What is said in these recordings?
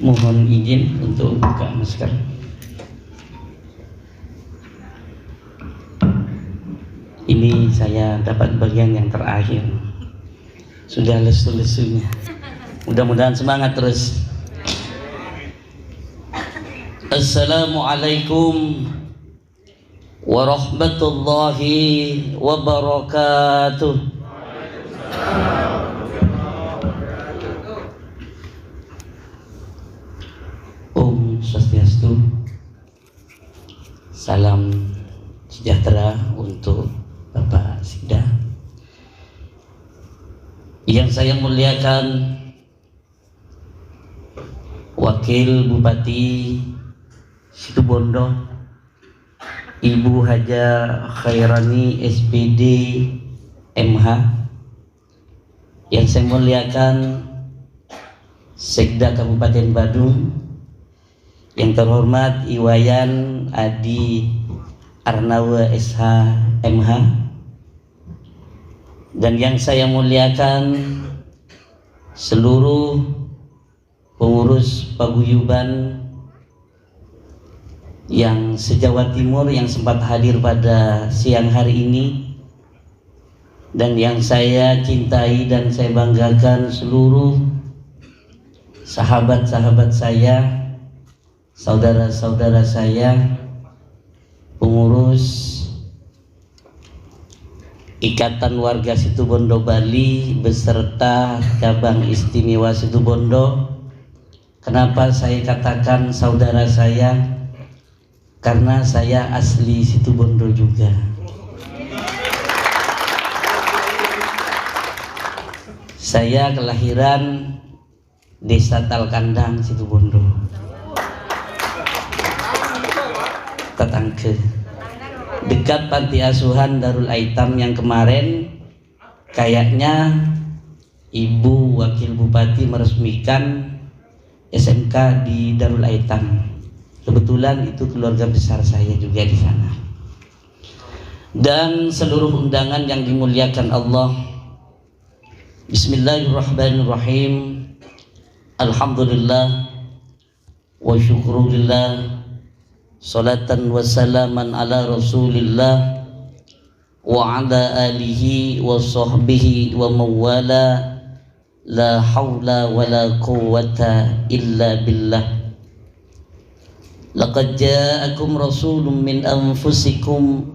Mohon izin untuk buka masker. Ini saya dapat bagian yang terakhir. Sudah lesu-lesunya. Mudah-mudahan semangat terus. Assalamualaikum warahmatullahi wabarakatuh. Om Swastiastu. Salam sejahtera untuk Bapak Sikda. Yang saya muliakan Wakil Bupati Situbondo, Ibu Haja Khairani SPD MH. Yang saya muliakan Sekda Kabupaten Badung, yang terhormat Iwayan Adi Arnawa SH MH, dan yang saya muliakan seluruh pengurus paguyuban yang se-Jawa Timur yang sempat hadir pada siang hari ini, dan yang saya cintai dan saya banggakan seluruh sahabat-sahabat saya, saudara-saudara saya, pengurus Ikatan Warga Situbondo Bali beserta Cabang Istimewa Situbondo. Kenapa saya katakan saudara saya? Karena saya asli Situbondo juga. Saya kelahiran Desa Talkandang, Situbondo. Tetangga dekat panti asuhan Darul Aitam yang kemarin kayaknya Ibu Wakil Bupati meresmikan SMK di Darul Aitam. Kebetulan itu keluarga besar saya juga di sana. Dan seluruh undangan yang dimuliakan Allah. Bismillahirrahmanirrahim. Alhamdulillah wa syukurillah. Salatan wa salaman ala Rasulillah wa ala alihi wa sahbihi wa mawala. La hawla wa la quwwata illa billah. Laqad ja'akum rasulun min anfusikum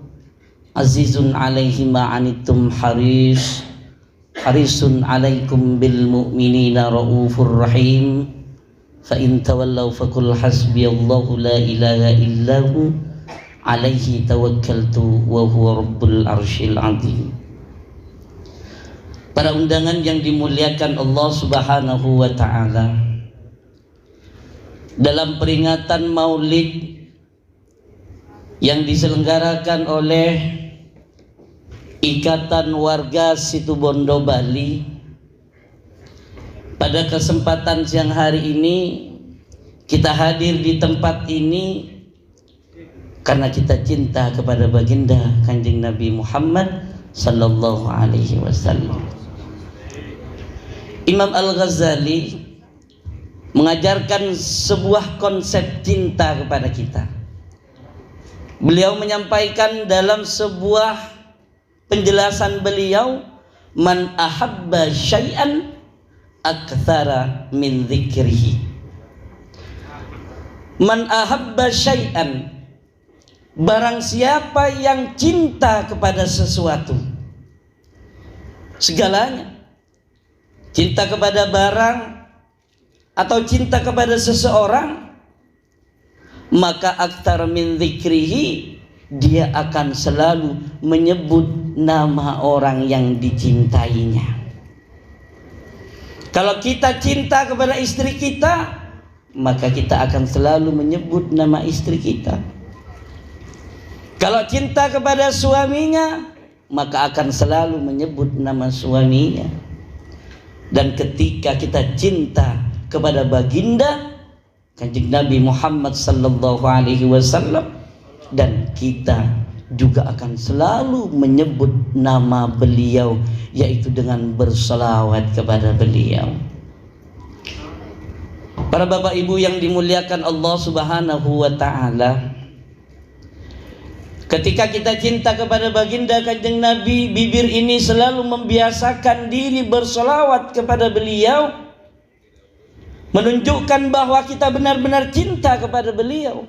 azizun alaihi ma anittum harisun alaikum bil mu'minina raufur rahim. Fa in tawallaw faqul hasbiyallahu la ilaha illahu alaihi tawakkaltu wa huwa rabbul arsyil azim. Para undangan yang dimuliakan Allah Subhanahu wa taala, dalam peringatan Maulid yang diselenggarakan oleh Ikatan Warga Situbondo Bali, pada kesempatan siang hari ini kita hadir di tempat ini karena kita cinta kepada baginda Kanjeng Nabi Muhammad sallallahu alaihi wasallam. Imam Al-Ghazali mengajarkan sebuah konsep cinta kepada kita. Beliau menyampaikan dalam sebuah penjelasan beliau, man ahabba syai'an aktsara min dzikrihi. Man ahabba syai'an, barang siapa yang cinta kepada sesuatu, segalanya, cinta kepada barang atau cinta kepada seseorang, maka aktsara min dzikrihi, dia akan selalu menyebut nama orang yang dicintainya. Kalau kita cinta kepada istri kita, maka kita akan selalu menyebut nama istri kita. Kalau cinta kepada suaminya, maka akan selalu menyebut nama suaminya. Dan ketika kita cinta kepada baginda Kanjeng Nabi Muhammad sallallahu alaihi wasallam, dan kita juga akan selalu menyebut nama beliau, yaitu dengan bersalawat kepada beliau. Para bapak ibu yang dimuliakan Allah Subhanahu wa ta'ala, ketika kita cinta kepada baginda Kanjeng Nabi, bibir ini selalu membiasakan diri bersolawat kepada beliau, menunjukkan bahwa kita benar-benar cinta kepada beliau.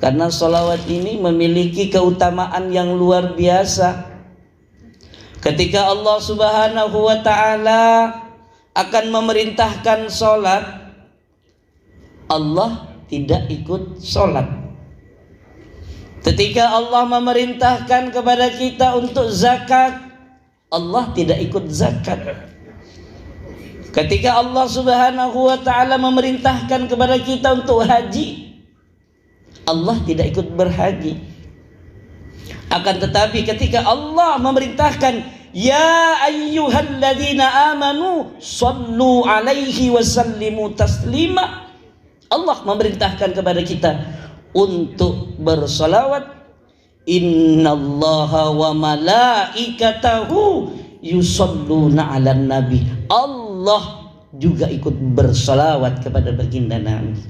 Karena solawat ini memiliki keutamaan yang luar biasa. Ketika Allah Subhanahu wa ta'ala akan memerintahkan sholat, Allah tidak ikut sholat. Ketika Allah memerintahkan kepada kita untuk zakat, Allah tidak ikut zakat. Ketika Allah Subhanahu wa ta'ala memerintahkan kepada kita untuk haji, Allah tidak ikut berhaji. Akan tetapi ketika Allah memerintahkan, ya ayyuhalladzina amanu sallu alaihi wasallimu taslima, Allah memerintahkan kepada kita untuk bersalawat. Innallaha wa malaikatahu yusalluna 'alan nabi. Allah juga ikut bersalawat kepada baginda Nabi.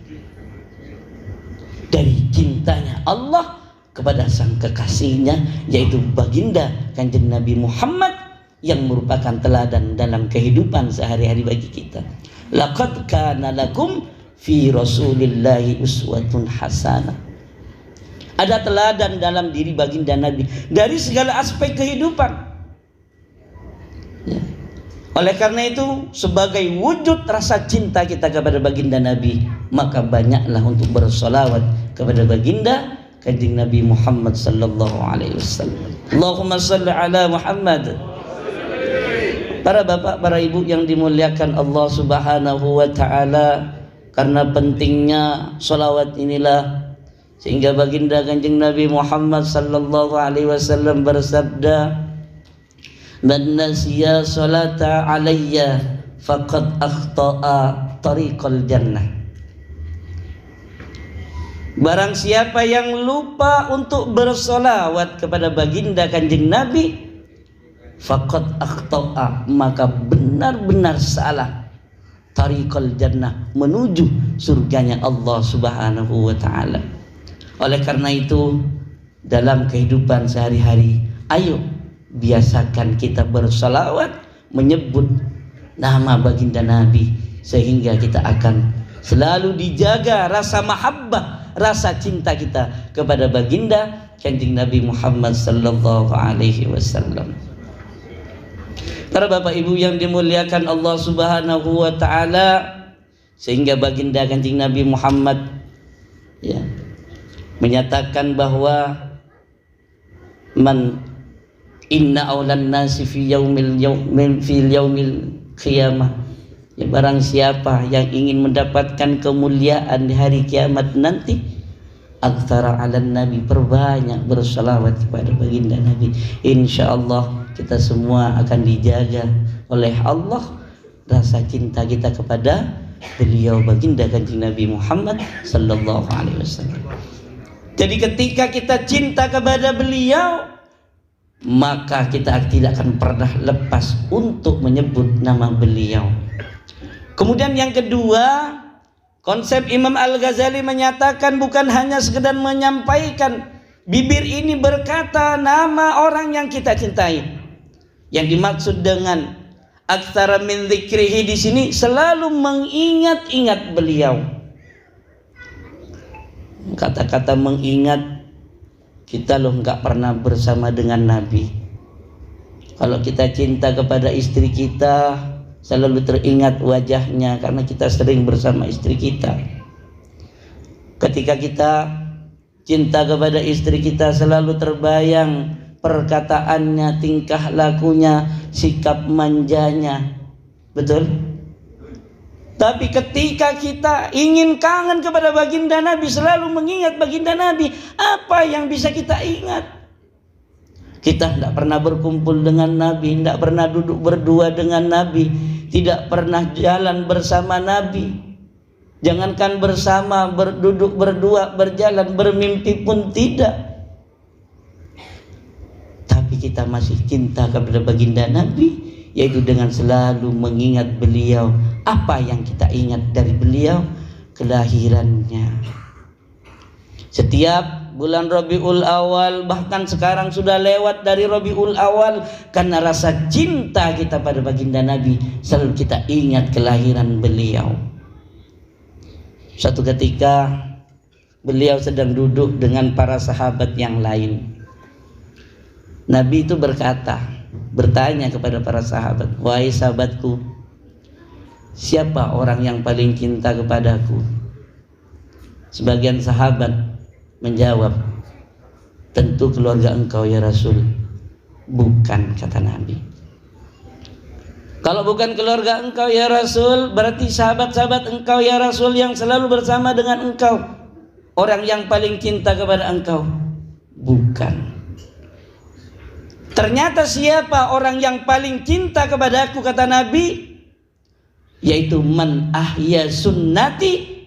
Dari cintanya Allah kepada sang kekasihnya, yaitu baginda Kanjeng Nabi Muhammad, yang merupakan teladan dalam kehidupan sehari-hari bagi kita. Laqad kana lakum fi rasulillahi uswatun hasanah. Ada teladan dalam diri baginda Nabi dari segala aspek kehidupan, ya. Oleh karena itu, sebagai wujud rasa cinta kita kepada baginda Nabi, maka banyaklah untuk bersolawat kepada baginda Kanjeng Nabi Muhammad sallallahu alaihi wasallam. Allahumma salli ala Muhammad. Para bapak, para ibu yang dimuliakan Allah Subhanahu wa ta'ala, karena pentingnya solawat inilah sehingga baginda Kanjeng Nabi Muhammad sallallahu alaihi wasallam bersabda, man nasiya salata alayya faqad akhta'a tariqal jannah. Barang siapa yang lupa untuk bersolawat kepada baginda Kanjeng Nabi, faqad akhta'a, maka benar-benar salah tariqal jannah, menuju surganya Allah Subhanahu wa ta'ala. Oleh karena itu, dalam kehidupan sehari-hari, ayo biasakan kita bersolawat, menyebut nama baginda Nabi, sehingga kita akan selalu dijaga rasa mahabbah, rasa cinta kita kepada baginda Kanjeng Nabi Muhammad sallallahu alaihi wasallam. Para bapak ibu yang dimuliakan Allah Subhanahu wa ta'ala, sehingga baginda Kanjeng Nabi Muhammad, ya, menyatakan bahwa man inna awlan nasi fi yaumil qiyamah, ya, barang siapa yang ingin mendapatkan kemuliaan di hari kiamat nanti, aktsara 'alan nabi, perbanyak bersalawat kepada baginda Nabi. Insyaallah kita semua akan dijaga oleh Allah rasa cinta kita kepada beliau baginda Kanjeng Nabi Muhammad sallallahu alaihi wasallam. Jadi ketika kita cinta kepada beliau, maka kita tidak akan pernah lepas untuk menyebut nama beliau. Kemudian yang kedua, konsep Imam Al-Ghazali menyatakan bukan hanya sekedar menyampaikan, bibir ini berkata nama orang yang kita cintai. Yang dimaksud dengan aktsara min dzikrihi di sini selalu mengingat-ingat beliau. Kata-kata mengingat, kita loh nggak pernah bersama dengan Nabi. Kalau kita cinta kepada istri kita, selalu teringat wajahnya karena kita sering bersama istri kita. Ketika kita cinta kepada istri kita, selalu terbayang perkataannya, tingkah lakunya, sikap manjanya. Betul? Tapi ketika kita ingin kangen kepada baginda Nabi, selalu mengingat baginda Nabi, apa yang bisa kita ingat? Kita tidak pernah berkumpul dengan Nabi, tidak pernah duduk berdua dengan Nabi, tidak pernah jalan bersama Nabi. Jangankan bersama, berduduk berdua, berjalan, bermimpi pun tidak. Tapi kita masih cinta kepada baginda Nabi, yaitu dengan selalu mengingat beliau. Apa yang kita ingat dari beliau? Kelahirannya. Setiap bulan Rabiul Awal, bahkan sekarang sudah lewat dari Rabiul Awal, karena rasa cinta kita pada baginda Nabi, selalu kita ingat kelahiran beliau. Suatu ketika beliau sedang duduk dengan para sahabat yang lain. Nabi itu bertanya kepada para sahabat, "Wahai sahabatku, siapa orang yang paling cinta kepadaku?" Sebagian sahabat menjawab, "Tentu keluarga engkau ya Rasul." "Bukan," kata Nabi. "Kalau bukan keluarga engkau ya Rasul, berarti sahabat-sahabat engkau ya Rasul yang selalu bersama dengan engkau, orang yang paling cinta kepada engkau." "Bukan." "Ternyata siapa orang yang paling cinta kepadaku," kata Nabi, "yaitu man ahya sunnati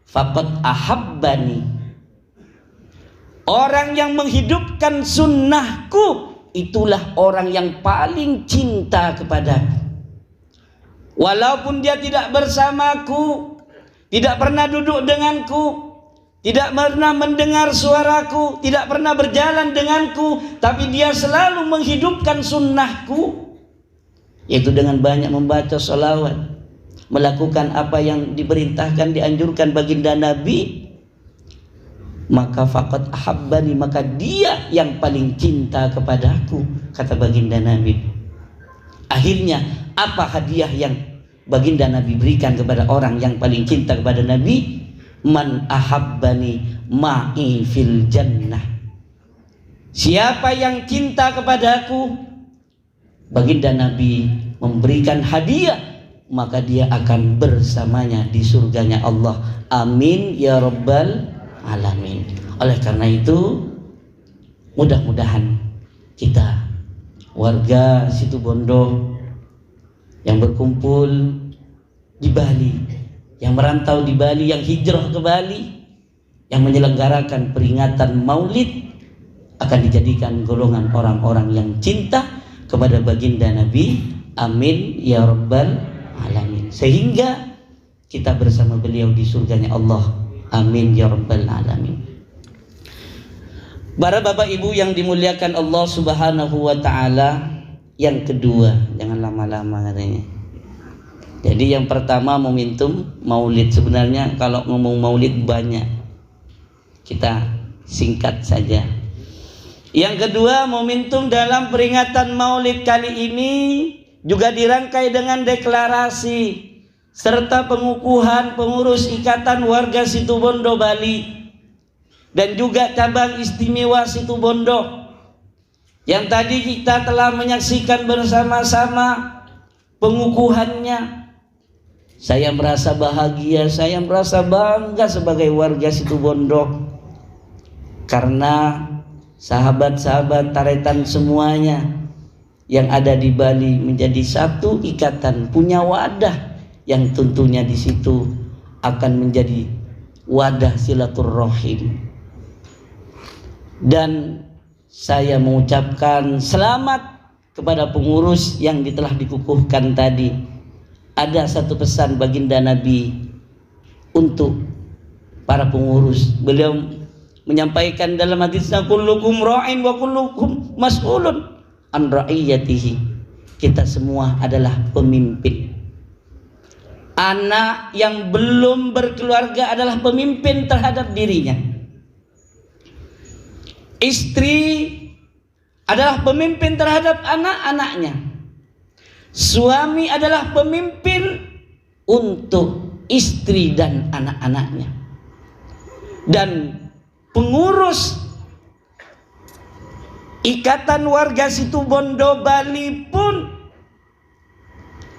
faqad ahabbani." Orang yang menghidupkan sunnahku, itulah orang yang paling cinta kepadaku. Walaupun dia tidak bersamaku, tidak pernah duduk denganku, tidak pernah mendengar suaraku, tidak pernah berjalan denganku, tapi dia selalu menghidupkan sunnahku, yaitu dengan banyak membaca sholawat, melakukan apa yang diperintahkan, dianjurkan baginda Nabi, maka faqad ahabbani, maka dia yang paling cinta kepadaku, kata baginda Nabi. Akhirnya apa hadiah yang baginda Nabi berikan kepada orang yang paling cinta kepada Nabi? Man ahabbani ma'i fil jannah. Siapa yang cinta kepadaku, baginda Nabi memberikan hadiah, maka dia akan bersamanya di surganya Allah. Amin ya rabbal alamin. Oleh karena itu, mudah-mudahan kita warga Situbondo yang berkumpul di Bali, yang merantau di Bali, yang hijrah ke Bali, yang menyelenggarakan peringatan Maulid, akan dijadikan golongan orang-orang yang cinta kepada baginda Nabi. Amin ya rabbal alamin. Sehingga kita bersama beliau di surganya Allah. Amin ya rabbal alamin. Para bapak ibu yang dimuliakan Allah subhanahu wa ta'ala, yang kedua, jangan lama-lama katanya. Jadi yang pertama momentum maulid. Sebenarnya kalau ngomong maulid banyak, kita singkat saja. Yang kedua, momentum dalam peringatan maulid kali ini juga dirangkai dengan deklarasi serta pengukuhan pengurus Ikatan Warga Situbondo Bali dan juga cabang istimewa Situbondo, yang tadi kita telah menyaksikan bersama-sama pengukuhannya. Saya merasa bahagia, saya merasa bangga sebagai warga Situbondo, karena sahabat-sahabat taretan semuanya yang ada di Bali menjadi satu ikatan, punya wadah yang tentunya di situ akan menjadi wadah silaturrahim. Dan saya mengucapkan selamat kepada pengurus yang telah dikukuhkan tadi. Ada satu pesan baginda Nabi untuk para pengurus. Beliau menyampaikan dalam hadisnya, kullukum ra'in wa kullukum mas'ulun an ra'iyatihi. Kita semua adalah pemimpin. Anak yang belum berkeluarga adalah pemimpin terhadap dirinya. Istri adalah pemimpin terhadap anak-anaknya. Suami adalah pemimpin untuk istri dan anak-anaknya. Dan pengurus Ikatan Warga Situbondo Bali pun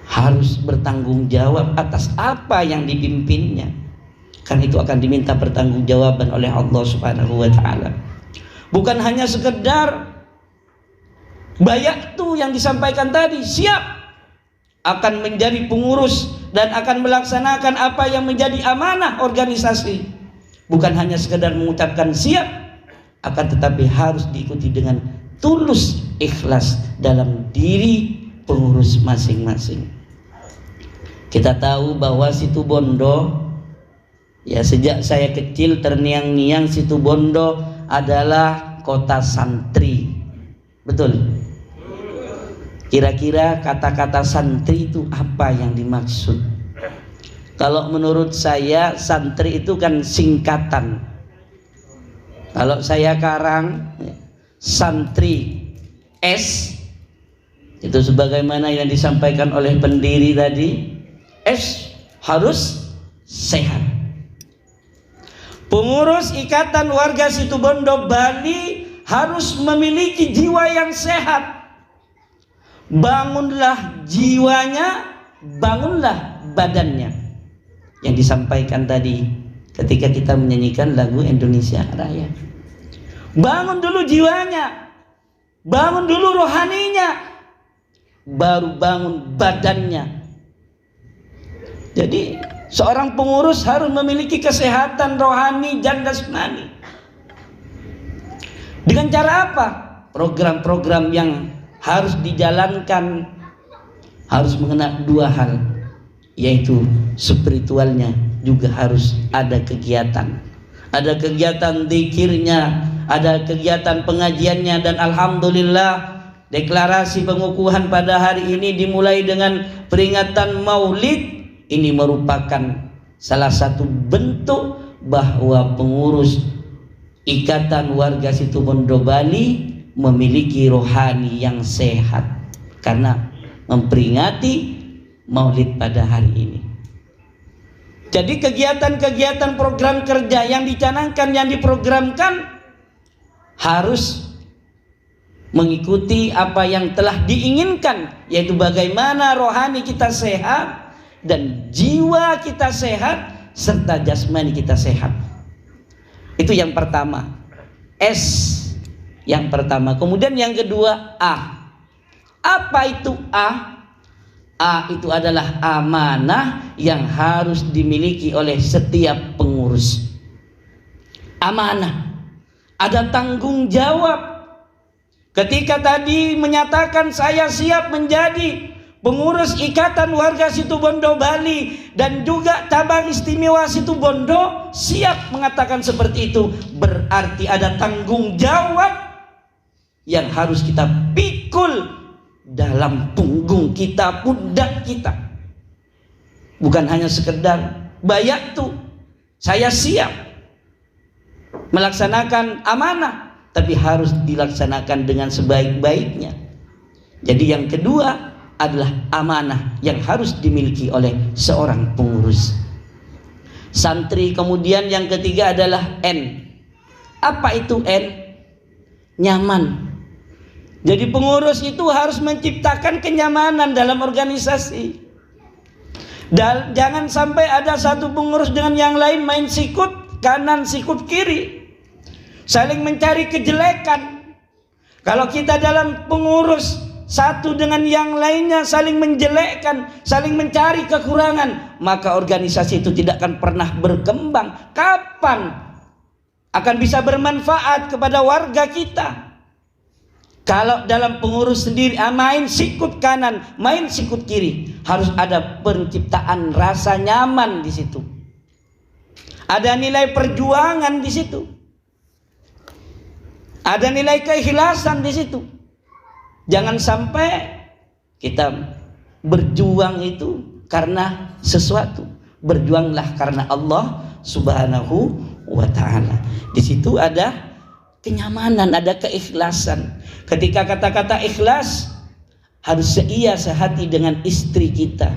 harus bertanggung jawab atas apa yang dipimpinnya, karena itu akan diminta pertanggungjawaban oleh Allah Subhanahu wa ta'ala. Bukan hanya sekedar bayatu yang disampaikan tadi, siap akan menjadi pengurus dan akan melaksanakan apa yang menjadi amanah organisasi. Bukan hanya sekedar mengucapkan siap, akan tetapi harus diikuti dengan tulus ikhlas dalam diri pengurus masing-masing. Kita tahu bahwa Situbondo, ya sejak saya kecil terngiang-ngiang Situbondo adalah kota santri. Betul? Kira-kira kata-kata santri itu apa yang dimaksud? Kalau menurut saya santri itu kan singkatan. Kalau saya karang santri S itu sebagaimana yang disampaikan oleh pendiri tadi, S harus sehat. Pengurus Ikatan Warga Situbondo Bali harus memiliki jiwa yang sehat. Bangunlah jiwanya, bangunlah badannya. Yang disampaikan tadi ketika kita menyanyikan lagu Indonesia Raya. Bangun dulu jiwanya, bangun dulu rohaninya, baru bangun badannya. Jadi seorang pengurus harus memiliki kesehatan rohani dan jasmani. Dengan cara apa? Program-program yang harus dijalankan harus mengenal dua hal, yaitu spiritualnya juga harus ada kegiatan. Ada kegiatan zikirnya, ada kegiatan pengajiannya, dan alhamdulillah deklarasi pengukuhan pada hari ini dimulai dengan peringatan Maulid. Ini merupakan salah satu bentuk bahwa pengurus Ikatan Warga Situbondo Bali memiliki rohani yang sehat karena memperingati Maulid pada hari ini. Jadi kegiatan-kegiatan program kerja yang dicanangkan, yang diprogramkan harus mengikuti apa yang telah diinginkan, yaitu bagaimana rohani kita sehat dan jiwa kita sehat serta jasmani kita sehat. Itu yang pertama, S yang pertama. Kemudian yang kedua, A. Apa itu A? A itu adalah amanah yang harus dimiliki oleh setiap pengurus. Amanah, ada tanggung jawab. Ketika tadi menyatakan saya siap menjadi pengurus Ikatan Warga Situbondo Bali dan juga cabang istimewa Situbondo, siap mengatakan seperti itu, berarti ada tanggung jawab yang harus kita pikul dalam punggung kita, pundak kita. Bukan hanya sekedar bayatu, saya siap melaksanakan amanah, tapi harus dilaksanakan dengan sebaik-baiknya. Jadi yang kedua adalah amanah yang harus dimiliki oleh seorang pengurus santri. Kemudian yang ketiga adalah N. Apa itu N? Nyaman. Jadi pengurus itu harus menciptakan kenyamanan dalam organisasi. Dan jangan sampai ada satu pengurus dengan yang lain main sikut kanan sikut kiri, saling mencari kejelekan. Kalau kita dalam pengurus satu dengan yang lainnya saling menjelekkan, saling mencari kekurangan, maka organisasi itu tidak akan pernah berkembang. Kapan akan bisa bermanfaat kepada warga kita? Kalau dalam pengurus sendiri main sikut kanan, main sikut kiri, harus ada penciptaan rasa nyaman di situ. Ada nilai perjuangan di situ. Ada nilai keikhlasan di situ. Jangan sampai kita berjuang itu karena sesuatu. Berjuanglah karena Allah Subhanahu wa ta'ala. Di situ ada kenyamanan, ada keikhlasan. Ketika kata-kata ikhlas harus seia sehati dengan istri kita.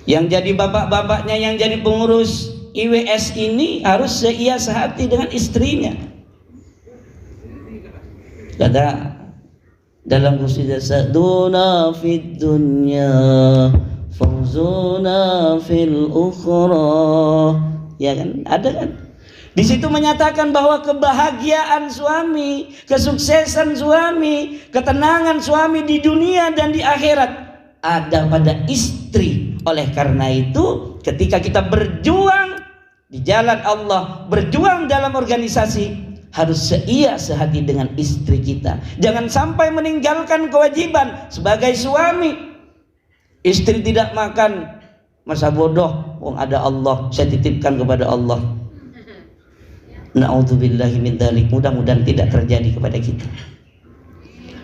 Yang jadi bapak-bapaknya, yang jadi pengurus IWS ini harus seia sehati dengan istrinya. Kata dalam qasidah, saduna fid dunya fawzuna fil ukhra, ya kan? Ada kan? Di situ menyatakan bahwa kebahagiaan suami, kesuksesan suami, ketenangan suami di dunia dan di akhirat ada pada istri. Oleh karena itu, ketika kita berjuang di jalan Allah, berjuang dalam organisasi, harus seia sehati dengan istri kita. Jangan sampai meninggalkan kewajiban sebagai suami. Istri tidak makan, masa bodoh, wong ada Allah, saya titipkan kepada Allah. Na'udzubillahi min dzalik. Mudah-mudahan tidak terjadi kepada kita.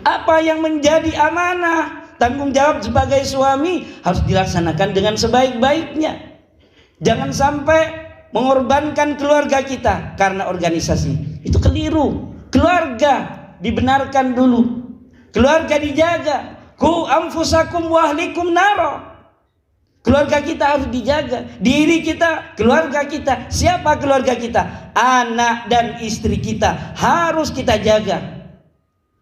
Apa yang menjadi amanah, tanggung jawab sebagai suami harus dilaksanakan dengan sebaik-baiknya. Jangan sampai mengorbankan keluarga kita karena organisasi. Itu keliru. Keluarga dibenarkan dulu. Keluarga dijaga. Ku anfusakum wa ahlikum naro. Keluarga kita harus dijaga. Diri kita, keluarga kita. Siapa keluarga kita? Anak dan istri kita harus kita jaga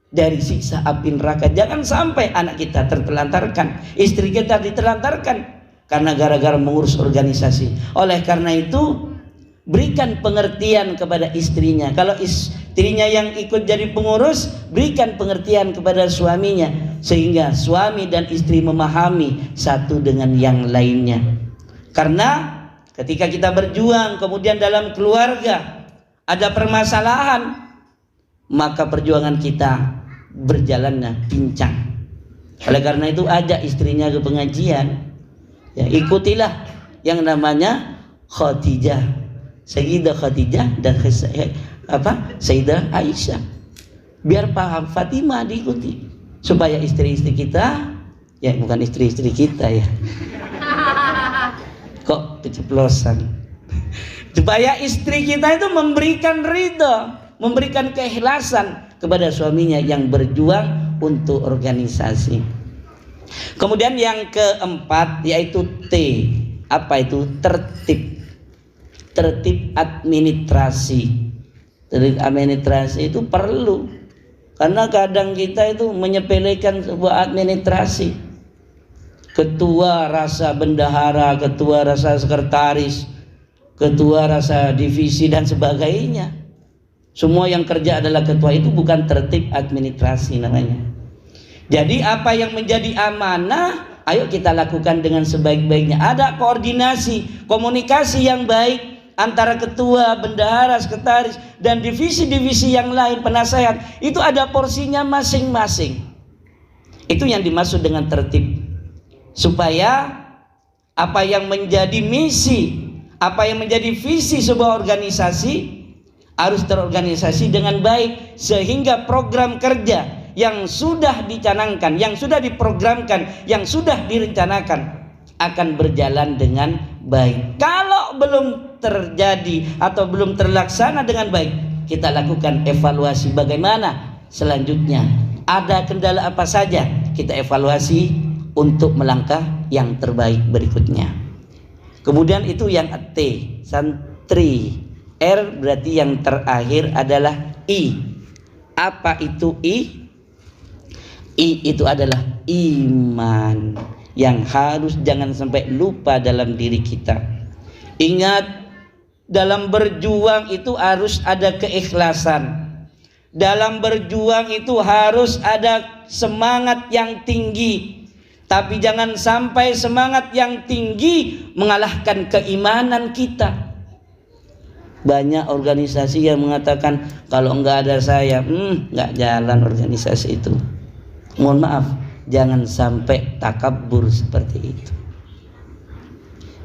dari siksa api neraka. Jangan sampai anak kita tertelantarkan, istri kita ditelantarkan karena gara-gara mengurus organisasi. Oleh karena itu, berikan pengertian kepada istrinya. Kalau istrinya yang ikut jadi pengurus, berikan pengertian kepada suaminya, sehingga suami dan istri memahami satu dengan yang lainnya. Karena ketika kita berjuang, kemudian dalam keluarga ada permasalahan, maka perjuangan kita berjalannya pincang. Oleh karena itu, ajak istrinya ke pengajian. Ya, ikutilah yang namanya Khadijah, Sayyidah Khadijah dan Sayyidah Aisyah. Biar paham, Fatimah diikuti, supaya istri-istri kita, ya bukan istri-istri kita ya. Kok keceplosan? Supaya istri kita itu memberikan ridho, memberikan keikhlasan kepada suaminya yang berjuang untuk organisasi. Kemudian yang keempat yaitu T. Apa itu? Tertib. Tertib administrasi. Tertib administrasi itu perlu, karena kadang kita itu menyepelekan sebuah administrasi. Ketua rasa bendahara, ketua rasa sekretaris, ketua rasa divisi dan sebagainya. Semua yang kerja adalah ketua, itu bukan tertib administrasi namanya. Jadi apa yang menjadi amanah, ayo kita lakukan dengan sebaik-baiknya. Ada koordinasi, komunikasi yang baik antara ketua, bendahara, sekretaris, dan divisi-divisi yang lain, penasehat. Itu ada porsinya masing-masing. Itu yang dimaksud dengan tertib. Supaya apa yang menjadi misi, apa yang menjadi visi sebuah organisasi harus terorganisasi dengan baik, sehingga program kerja yang sudah dicanangkan, yang sudah diprogramkan, yang sudah direncanakan akan berjalan dengan baik. Kalau belum terjadi atau belum terlaksana dengan baik, kita lakukan evaluasi bagaimana selanjutnya. Ada kendala apa saja, kita evaluasi untuk melangkah yang terbaik berikutnya. Kemudian itu yang T, santri. R berarti yang terakhir adalah I. Apa itu I? I itu adalah iman yang harus jangan sampai lupa dalam diri kita. Ingat, dalam berjuang itu harus ada keikhlasan. Dalam berjuang itu harus ada semangat yang tinggi. Tapi jangan sampai semangat yang tinggi mengalahkan keimanan kita. Banyak organisasi yang mengatakan kalau enggak ada saya, enggak jalan organisasi itu. Mohon maaf, jangan sampai takabur seperti itu.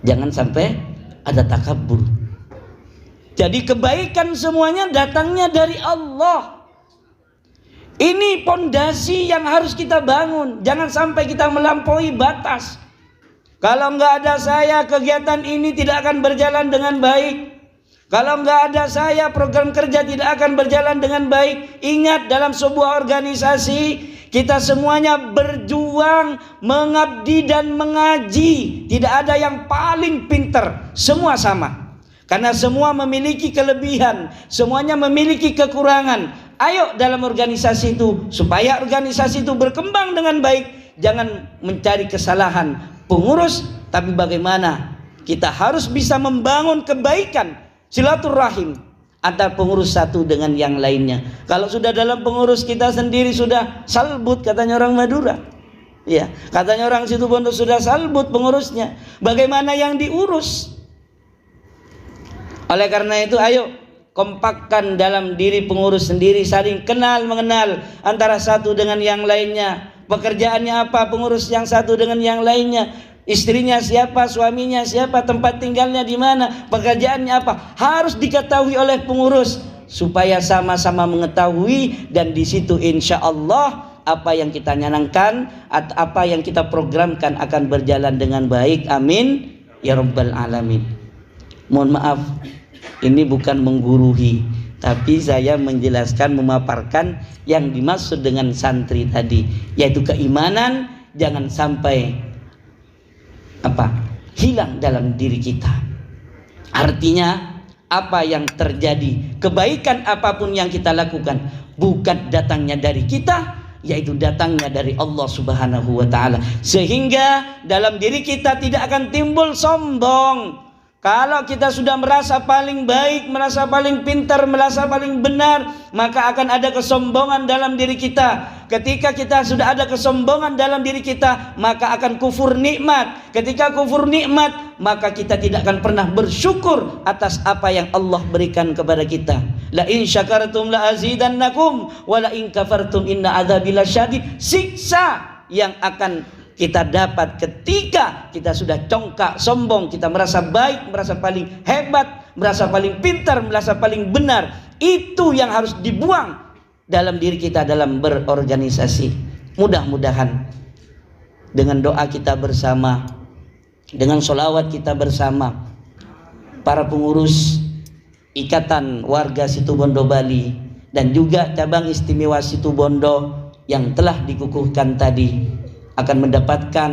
Jangan sampai ada takabur. Jadi kebaikan semuanya datangnya dari Allah. Ini pondasi yang harus kita bangun. Jangan sampai kita melampaui batas. Kalau enggak ada saya, kegiatan ini tidak akan berjalan dengan baik. Kalau enggak ada saya, program kerja tidak akan berjalan dengan baik. Ingat, dalam sebuah organisasi kita semuanya berjuang, mengabdi dan mengaji. Tidak ada yang paling pintar, semua sama. Karena semua memiliki kelebihan, semuanya memiliki kekurangan. Ayo dalam organisasi itu, supaya organisasi itu berkembang dengan baik, jangan mencari kesalahan pengurus, tapi bagaimana kita harus bisa membangun kebaikan, silaturahim antar pengurus satu dengan yang lainnya. Kalau sudah dalam pengurus kita sendiri sudah salbut, katanya orang Madura, ya, katanya orang Situbondo sudah salbut pengurusnya, bagaimana yang diurus? Oleh karena itu, ayo kompakkan dalam diri pengurus sendiri, saling kenal mengenal antara satu dengan yang lainnya. Pekerjaannya apa pengurus yang satu dengan yang lainnya, istrinya siapa, suaminya siapa, tempat tinggalnya di mana, pekerjaannya apa, harus diketahui oleh pengurus supaya sama-sama mengetahui. Dan di situ insya Allah apa yang kita nyanangkan, apa yang kita programkan akan berjalan dengan baik. Amin ya rabbal alamin. Mohon maaf, ini bukan menggurui, tapi saya menjelaskan, memaparkan yang dimaksud dengan santri tadi, yaitu keimanan jangan sampai hilang dalam diri kita. Artinya apa yang terjadi, kebaikan apapun yang kita lakukan, bukan datangnya dari kita, yaitu datangnya dari Allah Subhanahu wa ta'ala. Sehingga dalam diri kita tidak akan timbul sombong. Kalau kita sudah merasa paling baik, merasa paling pintar, merasa paling benar, maka akan ada kesombongan dalam diri kita. Ketika kita sudah ada kesombongan dalam diri kita, maka akan kufur nikmat. Ketika kufur nikmat, maka kita tidak akan pernah bersyukur atas apa yang Allah berikan kepada kita. La in syakartum la azidannakum wa la in kafartum inna adzabi lasyadid. Siksa yang akan kita dapat ketika kita sudah congkak, sombong, kita merasa baik, merasa paling hebat, merasa paling pintar, merasa paling benar. Itu yang harus dibuang dalam diri kita dalam berorganisasi. Mudah-mudahan dengan doa kita bersama, dengan sholawat kita bersama, para pengurus Ikatan Warga Situbondo Bali dan juga cabang istimewa Situbondo yang telah dikukuhkan tadi akan mendapatkan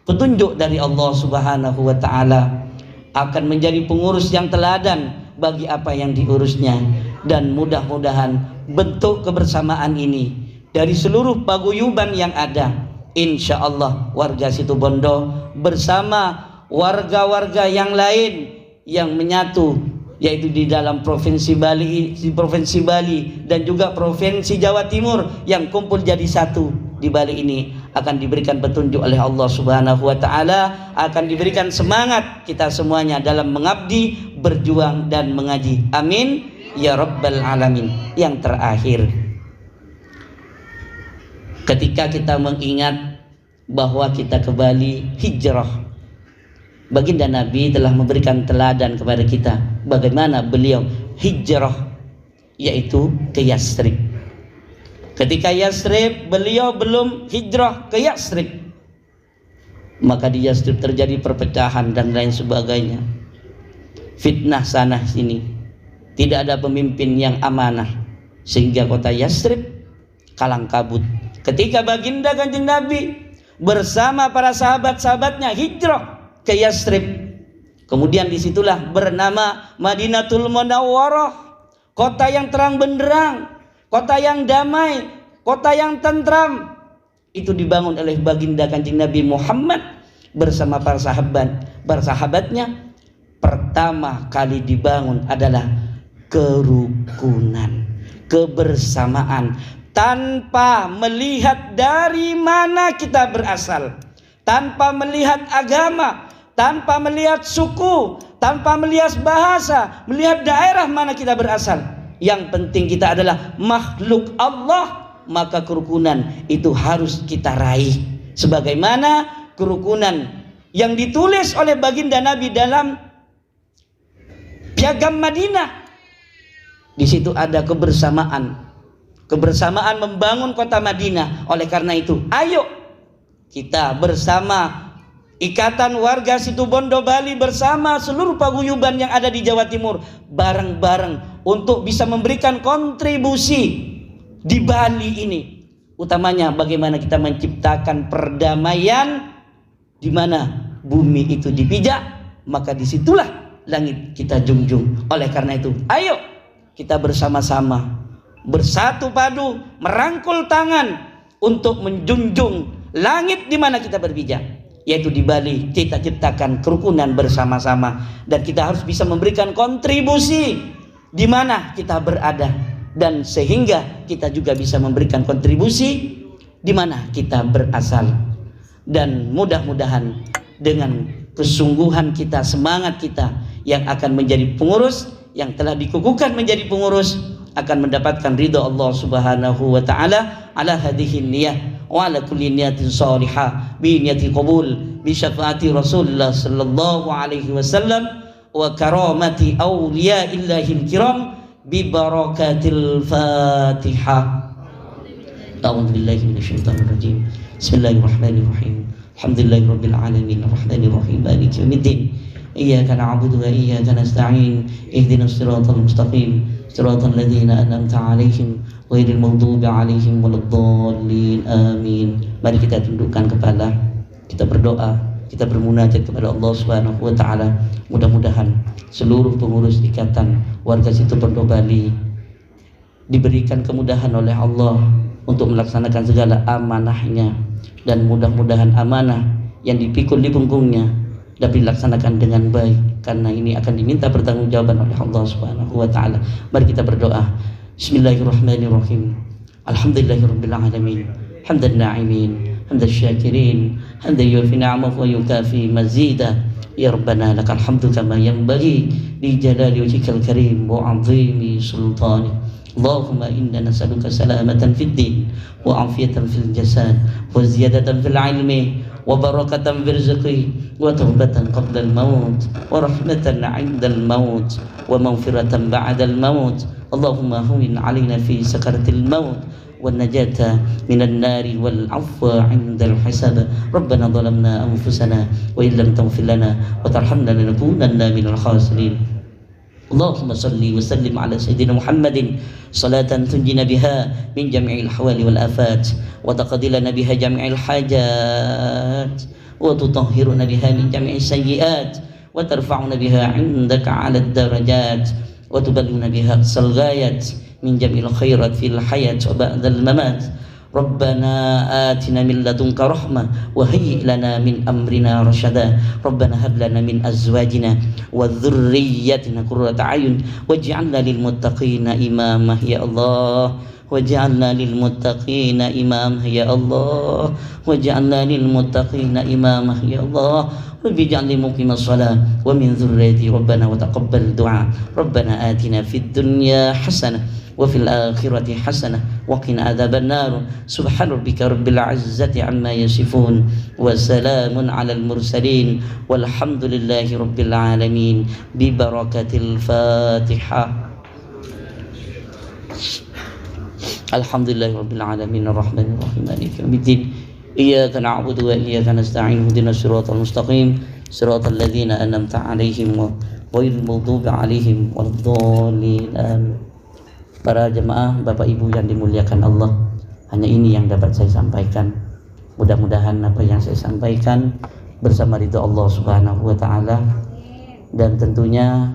petunjuk dari Allah Subhanahu wa ta'ala, akan menjadi pengurus yang teladan bagi apa yang diurusnya. Dan mudah-mudahan bentuk kebersamaan ini dari seluruh paguyuban yang ada, insya Allah warga Situbondo bersama warga-warga yang lain yang menyatu, yaitu di dalam provinsi Bali dan juga provinsi Jawa Timur yang kumpul jadi satu di Bali ini, akan diberikan petunjuk oleh Allah Subhanahu wa ta'ala, akan diberikan semangat kita semuanya dalam mengabdi, berjuang dan mengaji. Amin ya rabbal alamin. Yang terakhir, ketika kita mengingat bahwa kita ke Bali hijrah, baginda Nabi telah memberikan teladan kepada kita bagaimana beliau hijrah, yaitu ke Yasrib. Ketika Yasrib, beliau belum hijrah ke Yasrib, maka di Yasrib terjadi perpecahan dan lain sebagainya, fitnah sana sini, tidak ada pemimpin yang amanah, sehingga kota Yasrib kalang kabut. Ketika baginda Kanjeng Nabi bersama para sahabat-sahabatnya hijrah ke Yasrib, kemudian disitulah bernama Madinatul Munawwarah, kota yang terang benderang, kota yang damai, kota yang tentram. Itu dibangun oleh baginda Kanjeng Nabi Muhammad bersama para sahabatnya. Pertama kali dibangun adalah kerukunan, kebersamaan, tanpa melihat dari mana kita berasal, tanpa melihat agama, tanpa melihat suku, tanpa melihat bahasa, melihat daerah mana kita berasal. Yang penting kita adalah makhluk Allah, maka kerukunan itu harus kita raih. Sebagaimana kerukunan yang ditulis oleh baginda Nabi dalam Piagam Madinah. Di situ ada kebersamaan membangun kota Madinah. Oleh karena itu, ayo kita bersama Ikatan Warga Situbondo Bali, bersama seluruh paguyuban yang ada di Jawa Timur, bareng-bareng untuk bisa memberikan kontribusi di Bali ini. Utamanya bagaimana kita menciptakan perdamaian, di mana bumi itu dipijak, maka disitulah langit kita junjung. Oleh karena itu, ayo kita bersama-sama bersatu padu, merangkul tangan untuk menjunjung langit di mana kita berpijak, yaitu di Bali. Kita ciptakan kerukunan bersama-sama, dan kita harus bisa memberikan kontribusi di mana kita berada, dan sehingga kita juga bisa memberikan kontribusi di mana kita berasal. Dan mudah-mudahan dengan kesungguhan kita, semangat kita yang akan menjadi pengurus, yang telah dikukuhkan menjadi pengurus akan mendapatkan ridha Allah Subhanahu wa taala ala hadhihi niyyah wa ala kulli niyatin salihah bi niyati qabul bi syafaati Rasulullah sallallahu alaihi wasallam wa karamati awliyaillahil kiram bi barakatil Fatihah. A'udzu billahi minasyaitonir rajim. Bismillahirrahmanirrahim. Alhamdulillahirabbil alamin arrahmanir rahim maliki yaumiddin. Iyyaka na'budu wa iyyaka nasta'in. Ihdinas siratal mustaqim. Siratal ladzina an'amta 'alaihim ghairil maghdubi 'alaihim waladdallin. Amin. Mari kita tundukkan kepala, kita berdoa, kita bermunajat kepada Allah Subhanahu wa taala. Mudah-mudahan seluruh pengurus ikatan warga Situ Bondo Bali diberikan kemudahan oleh Allah untuk melaksanakan segala amanahnya, dan mudah-mudahan amanah yang dipikul di punggungnya dapat dilaksanakan dengan baik, karena ini akan diminta pertanggungjawaban oleh Allah Subhanahu wa taala. Mari kita berdoa. Bismillahirrahmanirrahim. Alhamdulillahirabbil alamin. Hamdan na'imin, hamdan syakirin, hamdan yufi ni'amahu wa yukafi mazida. Ya Rabbana lakal hamdu kama yanbaghi li jalali wajhikal karim wa 'azimi sultanik. Allahumma inna nas'aluka salamatan fid din wa 'afiyatan fil jasad wa ziyadatan fil 'ilmi wa barakatan fil rizqi wa tawbatan qabla al maut wa rahmatan 'inda al maut wa maghfiratan ba'da al maut. Allahumma hawwin 'alaina fi sakaratil maut والنجاة من النار والعفو عند الحساب. ربنا ظلمنا أنفسنا وإن لم تغفر لنا وترحمنا لنكونن من الخاسرين. اللهم صل وسلم على سيدنا محمد صلاة تنجينا بها من جميع الأحوال والآفات وتقضي لنا بها جميع الحاجات وتطهرنا بها من جميع السيئات وترفعنا بها عندك على الدرجات وتبلغنا بها أقصى الغايات من جميع الخيرات في الحياة وبعد الممات. ربنا آتنا من لدنك رحمة وهيئ لنا من أمرنا رشدا. ربنا هب لنا من أزواجنا وذريتنا قرة أعين واجعلنا للمتقين إماما يا الله. واجعلنا للمتقين إماما يا الله. واجعلنا للمتقين إماما يا الله. واجعلني مقيم الصلاة ومن ذريتي ربنا وتقبل دعاء. ربنا آتنا في الدنيا حسنة وفي الآخرة حسنة وقنا عذاب النار. سبحان ربك رب العزة عما يصفون وسلام على المرسلين والحمد لله رب العالمين ببركة الفاتحة. الحمد لله رب العالمين الرحمن الرحيم مالك يوم الدين. إياك نعبد وإياك نستعين اهدنا الصراط المستقيم صراط الذين أنعمت عليهم غير المغضوب عليهم ولا الضالين. آمين. Para jemaah, Bapak Ibu yang dimuliakan Allah, hanya ini yang dapat saya sampaikan. Mudah-mudahan apa yang saya sampaikan bersama ridha Allah Subhanahu wa taala, dan tentunya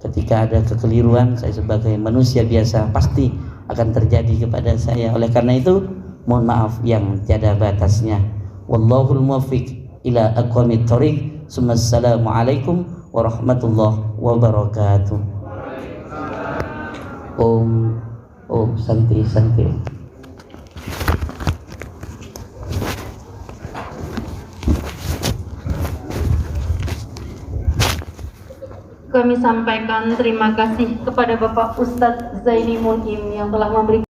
ketika ada kekeliruan, saya sebagai manusia biasa pasti akan terjadi kepada saya. Oleh karena itu, mohon maaf yang tiada batasnya. Wallahul muwaffiq ila aqwamit thoriq. Assalamualaikum warahmatullahi wabarakatuh. Om Santi Santi. Kami sampaikan terima kasih kepada Bapak Ustadz Zaini Munim yang telah memberikan